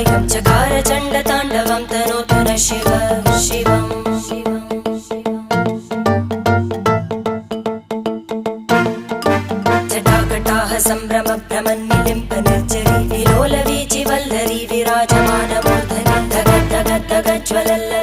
कायं चकार चण्डताण्डवं तनोतु न शिव शिवम् जटाकटाह सम्भ्रम भ्रमन्निलिम्प निर्जरी विलोलवीचि वल्लरी विराजमानमूर्धनि धग धग धग ज्वलल्ल